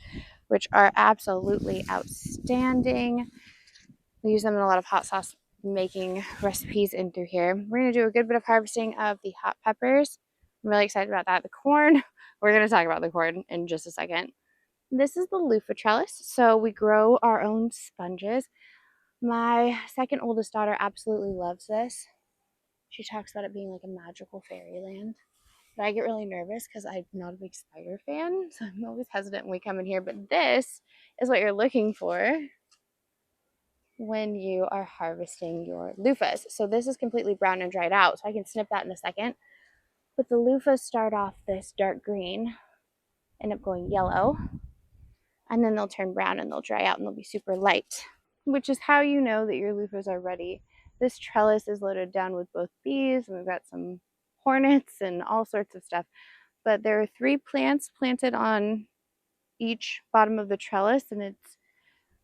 which are absolutely outstanding. We use them in a lot of hot sauce making recipes in through here. We're going to do a good bit of harvesting of the hot peppers. I'm really excited about that. The corn, we're going to talk about the corn in just a second. This is the Lofah trellis. So we grow our own sponges. My second oldest daughter absolutely loves this. She talks about it being like a magical fairyland. But I get really nervous because I'm not a big spider fan. So I'm always hesitant when we come in here. But this is what you're looking for when you are harvesting your loofahs. So this is completely brown and dried out. So I can snip that in a second. But the loofahs start off this dark green, end up going yellow. And then they'll turn brown and they'll dry out and they'll be super light, which is how you know that your loofahs are ready. This trellis is loaded down with both bees, and we've got some hornets and all sorts of stuff. But there are 3 plants planted on each bottom of the trellis, and it's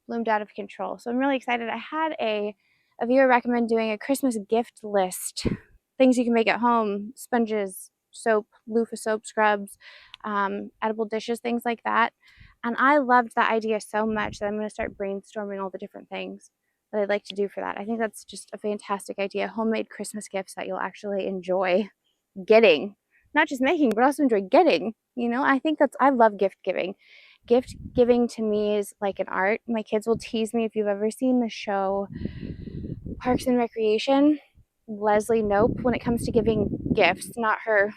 bloomed out of control. So I'm really excited. I had a viewer recommend doing a Christmas gift list, things you can make at home, sponges, soap, loofah soap scrubs, edible dishes, things like that. And I loved that idea so much that I'm going to start brainstorming all the different things that I'd like to do for that. I think that's just a fantastic idea. Homemade Christmas gifts that you'll actually enjoy getting, not just making, but also enjoy getting. You know, I think I love gift giving. Gift giving to me is like an art. My kids will tease me if you've ever seen the show Parks and Recreation. Leslie Knope, when it comes to giving gifts, not her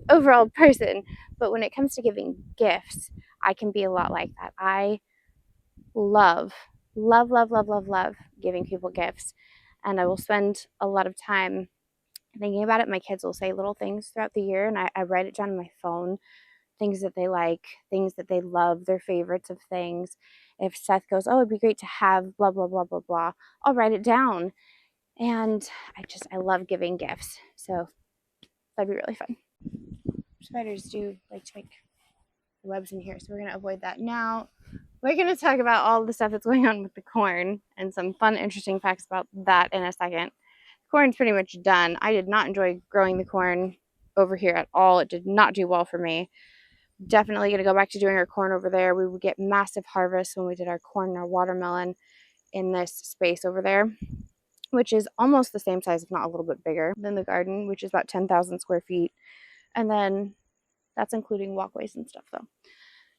overall person, but when it comes to giving gifts, I can be a lot like that. I love giving people gifts, and I will spend a lot of time thinking about it. My kids will say little things throughout the year, and I write it down on my phone, things that they like, things that they love, their favorites of things. If Seth goes, oh, it'd be great to have blah, blah, blah, blah, blah, I'll write it down. And I love giving gifts. So that'd be really fun. Spiders do like to make webs in here, so we're going to avoid that. Now, we're going to talk about all the stuff that's going on with the corn and some fun, interesting facts about that in a second. Corn's pretty much done. I did not enjoy growing the corn over here at all. It did not do well for me. Definitely going to go back to doing our corn over there. We would get massive harvests when we did our corn and our watermelon in this space over there, which is almost the same size, if not a little bit bigger than the garden, which is about 10,000 square feet. And then that's including walkways and stuff though.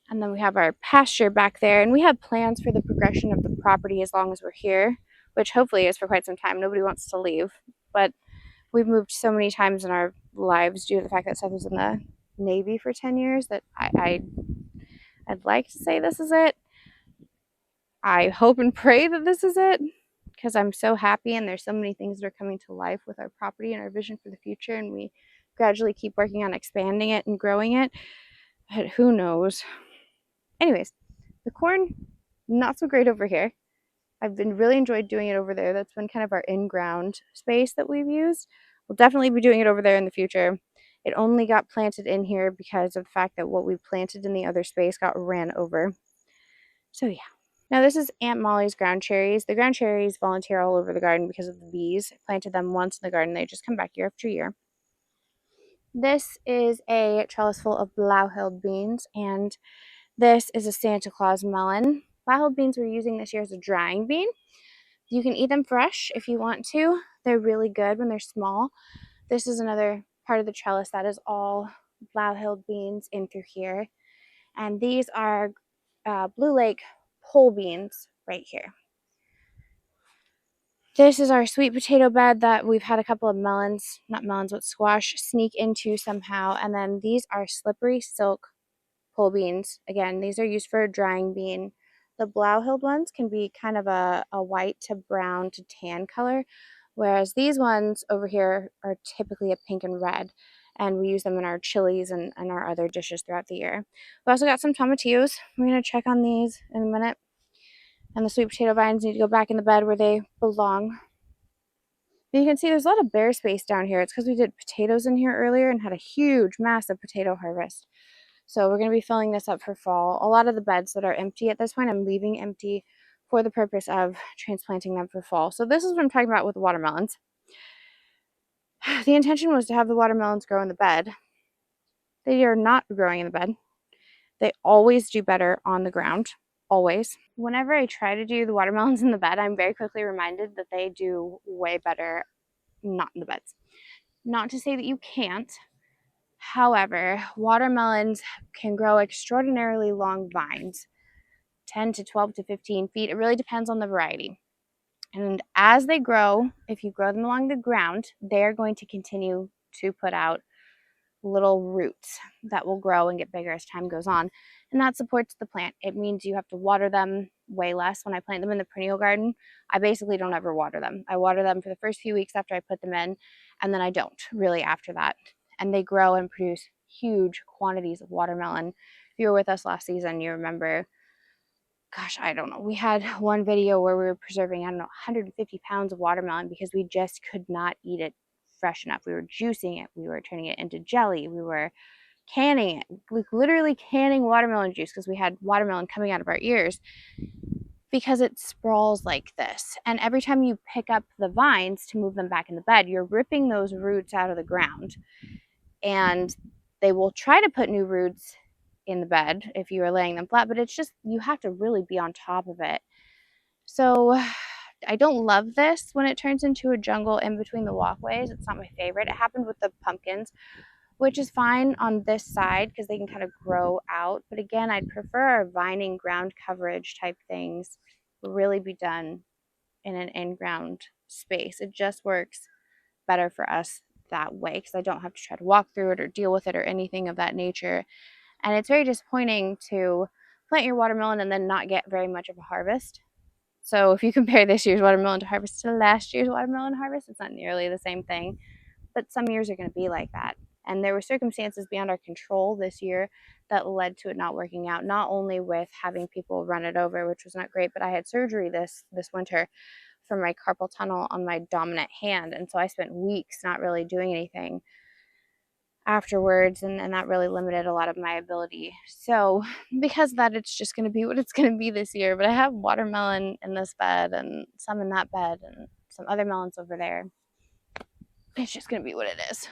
And then we have our pasture back there, and we have plans for the progression of the property as long as we're here, which hopefully is for quite some time. Nobody wants to leave, but we've moved so many times in our lives due to the fact that Seth was in the Navy for 10 years that I'd like to say this is it. I hope and pray that this is it, because I'm so happy, and there's so many things that are coming to life with our property and our vision for the future, and we gradually keep working on expanding it and growing it, but who knows. Anyways, the corn, not so great over here. I've been really enjoyed doing it over there. That's been kind of our in-ground space that we've used. We'll definitely be doing it over there in the future. It only got planted in here because of the fact that what we planted in the other space got ran over. So yeah. Now this is Aunt Molly's ground cherries. The ground cherries volunteer all over the garden because of the bees. I planted them once in the garden. They just come back year after year. This is a trellis full of Blauhild beans, and this is a Santa Claus melon. Blauhild beans we're using this year as a drying bean. You can eat them fresh if you want to. They're really good when they're small. This is another part of the trellis that is all Blauhild beans in through here. And these are Blue Lake pole beans right here. This is our sweet potato bed that we've had a couple of melons, not melons, but squash sneak into somehow. And then these are slippery silk pole beans. Again, these are used for a drying bean. The Blauhild ones can be kind of a white to brown to tan color, whereas these ones over here are typically a pink and red, and we use them in our chilies and our other dishes throughout the year. We also got some tomatillos. We're going to check on these in a minute. And the sweet potato vines need to go back in the bed where they belong. And you can see there's a lot of bare space down here. It's because we did potatoes in here earlier and had a huge, massive potato harvest. So we're going to be filling this up for fall. A lot of the beds that are empty at this point, I'm leaving empty for the purpose of transplanting them for fall. So this is what I'm talking about with the watermelons. The intention was to have the watermelons grow in the bed. They are not growing in the bed. They always do better on the ground. Always. Whenever I try to do the watermelons in the bed, I'm very quickly reminded that they do way better not in the beds. Not to say that you can't. However, watermelons can grow extraordinarily long vines, 10 to 12 to 15 feet. It really depends on the variety. And as they grow, if you grow them along the ground, they're going to continue to put out little roots that will grow and get bigger as time goes on. And that supports the plant. It means you have to water them way less. When I plant them in the perennial garden, I basically don't ever water them. I water them for the first few weeks after I put them in, and then I don't really after that. And they grow and produce huge quantities of watermelon. If you were with us last season, you remember, gosh, I don't know. We had one video where we were preserving, 150 pounds of watermelon because we just could not eat it fresh enough. We were juicing it. We were turning it into jelly. We were canning it, like literally canning watermelon juice because we had watermelon coming out of our ears because it sprawls like this. And every time you pick up the vines to move them back in the bed, you're ripping those roots out of the ground. And they will try to put new roots in the bed if you were laying them flat, but it's just, you have to really be on top of it. So I don't love this when it turns into a jungle in between the walkways. It's not my favorite. It happened with the pumpkins, which is fine on this side because they can kind of grow out. But again, I'd prefer our vining ground coverage type things really be done in an in-ground space. It just works better for us that way because I don't have to try to walk through it or deal with it or anything of that nature. And it's very disappointing to plant your watermelon and then not get very much of a harvest. So if you compare this year's watermelon to harvest to last year's watermelon harvest, it's not nearly the same thing. But some years are going to be like that. And there were circumstances beyond our control this year that led to it not working out, not only with having people run it over, which was not great, but I had surgery this winter for my carpal tunnel on my dominant hand. And so I spent weeks not really doing anything afterwards, and that really limited a lot of my ability. So because of that, it's just going to be what it's going to be this year. But I have watermelon in this bed and some in that bed and some other melons over there. It's just going to be what it is.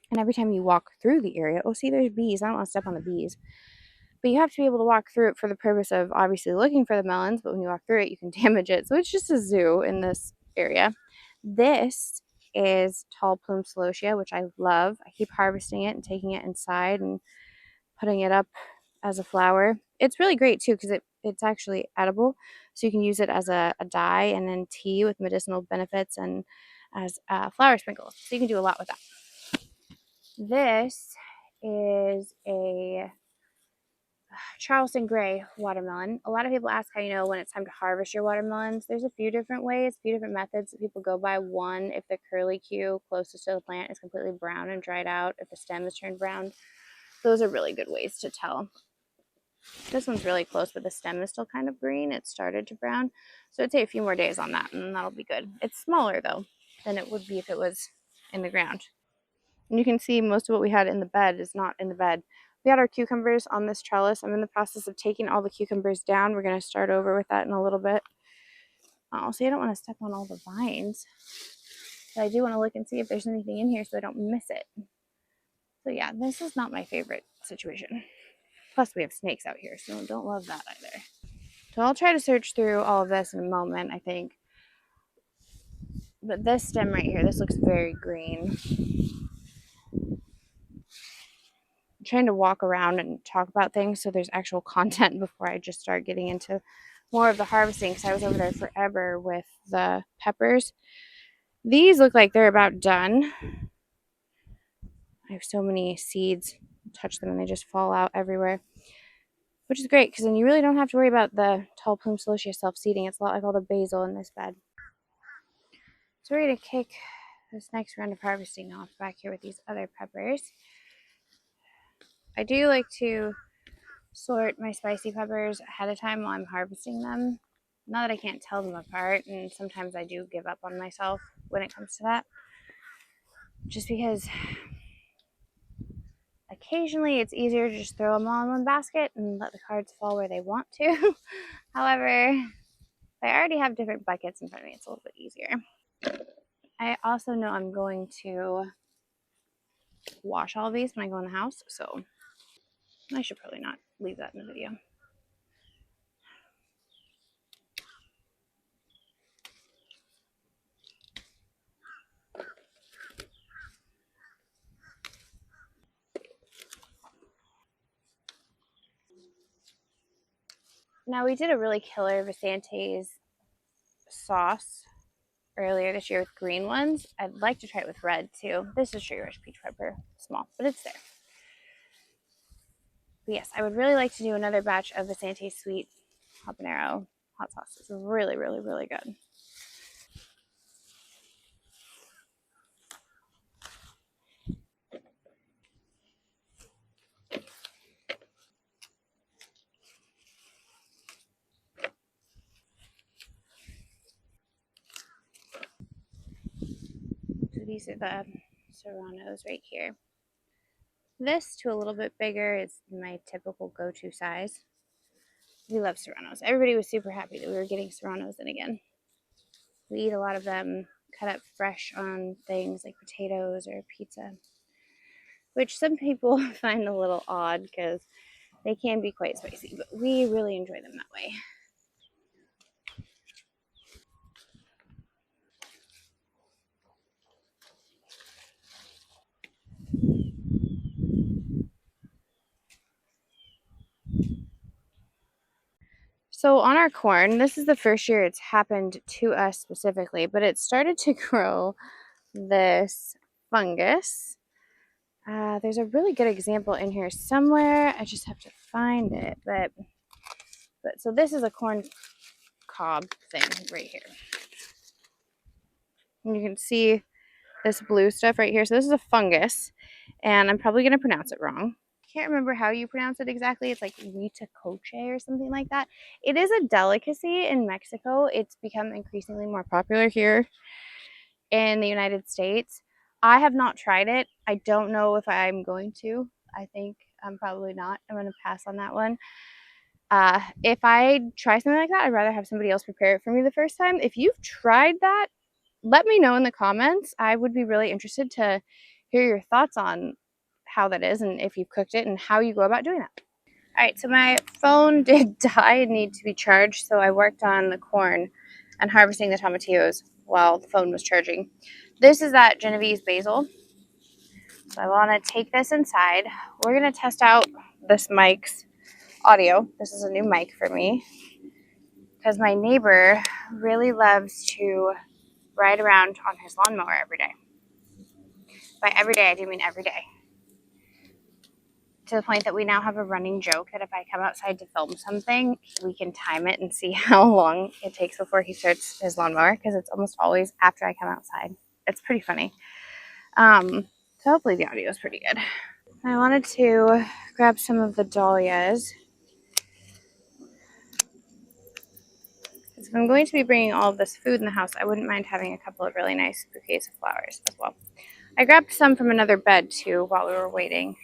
And every time you walk through the area, oh, see, there's bees. I don't want to step on the bees. But you have to be able to walk through it for the purpose of obviously looking for the melons. But when you walk through it, you can damage it. So it's just a zoo in this area. This is tall plume solicia, which I love. I keep harvesting it and taking it inside and putting it up as a flower. It's really great too because it's actually edible. So you can use it as a dye and in tea with medicinal benefits and as flower sprinkles. So you can do a lot with that. This is a Charleston Gray watermelon. A lot of people ask how you know when it's time to harvest your watermelons. There's a few different ways, a few different methods that people go by. One, if the curlicue closest to the plant is completely brown and dried out, if the stem is turned brown, those are really good ways to tell. This one's really close, but the stem is still kind of green. It started to brown. So I'd say a few more days on that, and that'll be good. It's smaller, though, than it would be if it was in the ground. And you can see most of what we had in the bed is not in the bed. We had our cucumbers on this trellis. I'm in the process of taking all the cucumbers down. We're going to start over with that in a little bit. Oh, see, I don't want to step on all the vines. But I do want to look and see if there's anything in here so I don't miss it. So yeah, this is not my favorite situation. Plus we have snakes out here, so don't love that either. So I'll try to search through all of this in a moment, I think. But this stem right here, this looks very green. I'm trying to walk around and talk about things so there's actual content before I just start getting into more of the harvesting, because I was over there forever with the peppers. These look like they're about done. I have so many seeds. Touch them and they just fall out everywhere, which is great because then you really don't have to worry about the tall plume solicia self-seeding. It's a lot like all the basil in this bed. So we're going to kick this next round of harvesting off back here with these other peppers. I do like to sort my spicy peppers ahead of time while I'm harvesting them. Not that I can't tell them apart, and sometimes I do give up on myself when it comes to that. Just because occasionally it's easier to just throw them all in one basket and let the cards fall where they want to. However, if I already have different buckets in front of me, it's a little bit easier. I also know I'm going to wash all of these when I go in the house, so I should probably not leave that in the video. Now we did a really killer Visantes sauce earlier this year with green ones. I'd like to try it with red too. This is Sugar Rush Peach Pepper, small, but it's there. But yes, I would really like to do another batch of Visantes sweet habanero hot sauce. It's really, really, really good. So these are the Serranos right here. This, to a little bit bigger, is my typical go-to size. We love Serranos. Everybody was super happy that we were getting Serranos in again. We eat a lot of them cut up fresh on things like potatoes or pizza, which some people find a little odd because They can be quite spicy, but we really enjoy them that way. So on our corn, this is the first year it's happened to us specifically, but it started to grow this fungus. There's a really good example in here somewhere. I just have to find it. But so this is a corn cob thing right here. And you can see this blue stuff right here. So this is a fungus, and I'm probably going to pronounce it wrong. Can't remember how you pronounce it exactly. It's like huitlacoche or something like that. It is a delicacy in Mexico. It's become increasingly more popular here in the United States. I have not tried it. I don't know if I'm going to. I think I'm probably not. I'm going to pass on that one. If I try something like that, I'd rather have somebody else prepare it for me the first time. If you've tried that, let me know in the comments. I would be really interested to hear your thoughts on how that is and if you've cooked it and how you go about doing that. All right, so my phone did die and need to be charged, so I worked on the corn and harvesting the tomatillos while the phone was charging. This is that Genovese basil. So I want to take this inside. We're going to test out this mic's audio. This is a new mic for me because my neighbor really loves to ride around on his lawnmower every day. By every day, I do mean every day. To the point that we now have a running joke that if I come outside to film something, we can time it and see how long it takes before he starts his lawnmower, because it's almost always after I come outside. It's pretty funny. So hopefully the audio is pretty good. I wanted to grab some of the dahlias. If I'm going to be bringing all of this food in the house, I wouldn't mind having a couple of really nice bouquets of flowers as well. I grabbed some from another bed too while we were waiting.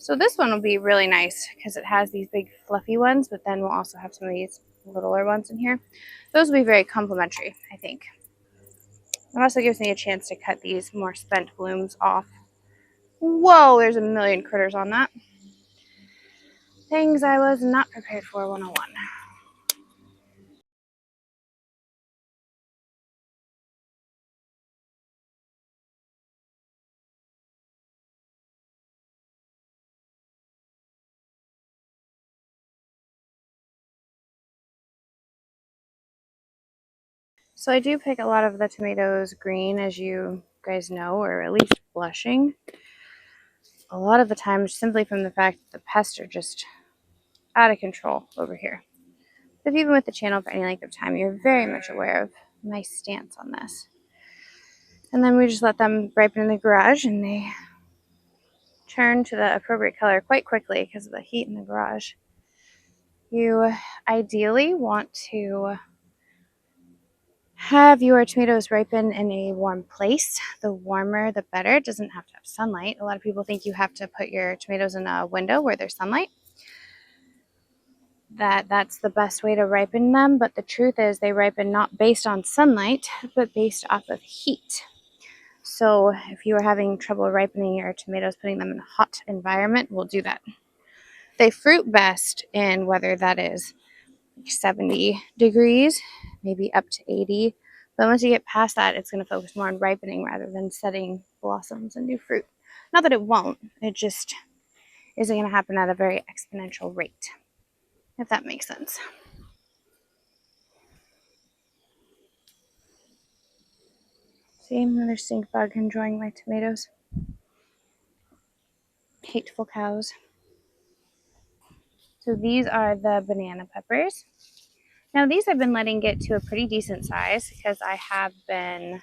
So this one will be really nice because it has these big fluffy ones, but then we'll also have some of these littler ones in here. Those will be very complimentary, I think. It also gives me a chance to cut these more spent blooms off. Whoa, there's a million critters on that. Things I was not prepared for 101. So I do pick a lot of the tomatoes green, as you guys know, or at least blushing. A lot of the time simply from the fact that the pests are just out of control over here. If you've been with the channel for any length of time, you're very much aware of my stance on this. And then we just let them ripen in the garage, and they turn to the appropriate color quite quickly because of the heat in the garage. You ideally want to have your tomatoes ripen in a warm place. The warmer, the better. It doesn't have to have sunlight. A lot of people think you have to put your tomatoes in a window where there's sunlight. That's the best way to ripen them, but the truth is they ripen not based on sunlight, but based off of heat. So if you are having trouble ripening your tomatoes, putting them in a hot environment will do that. They fruit best in weather that is 70 degrees, maybe up to 80. But once you get past that, it's going to focus more on ripening rather than setting blossoms and new fruit. Not that it won't, it just isn't going to happen at a very exponential rate, if that makes sense. See, another stink bug enjoying my tomatoes. Hateful cows. So these are the banana peppers. Now these I've been letting get to a pretty decent size because I have been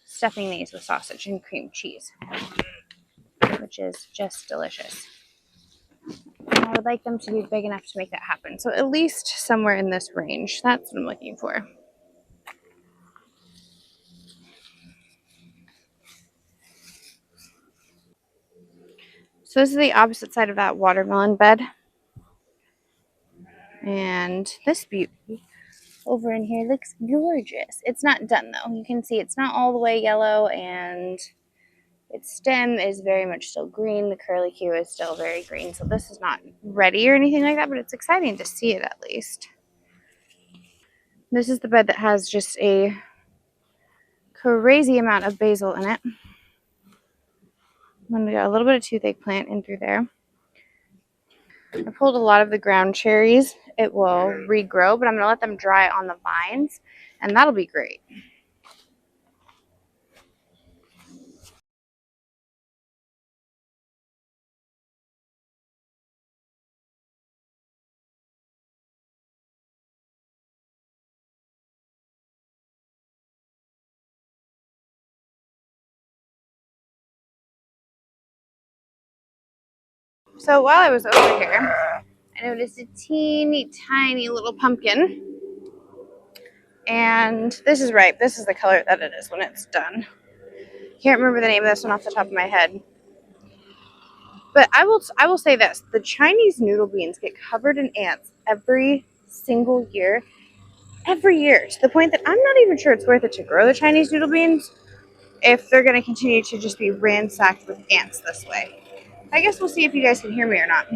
stuffing these with sausage and cream cheese, which is just delicious. And I would like them to be big enough to make that happen. So at least somewhere in this range. That's what I'm looking for. So this is the opposite side of that watermelon bed. And this beauty over in here looks gorgeous. It's not done though. You can see it's not all the way yellow, and Its stem is very much still green. The curlicue is still very green. So this is not ready or anything like that, but it's exciting to see it at least. This is the bed that has just a crazy amount of basil in it. And we got a little bit of toothache plant in through there. I pulled a lot of the ground cherries. It will regrow, but I'm going to let them dry on the vines, and that'll be great. So while I was over here, I noticed a teeny tiny little pumpkin. And this is ripe. This is the color that it is when it's done. Can't remember the name of this one off the top of my head. But I will say this. The Chinese noodle beans get covered in ants every single year. Every year. To the point that I'm not even sure it's worth it to grow the Chinese noodle beans if they're going to continue to just be ransacked with ants this way. I guess we'll see if you guys can hear me or not.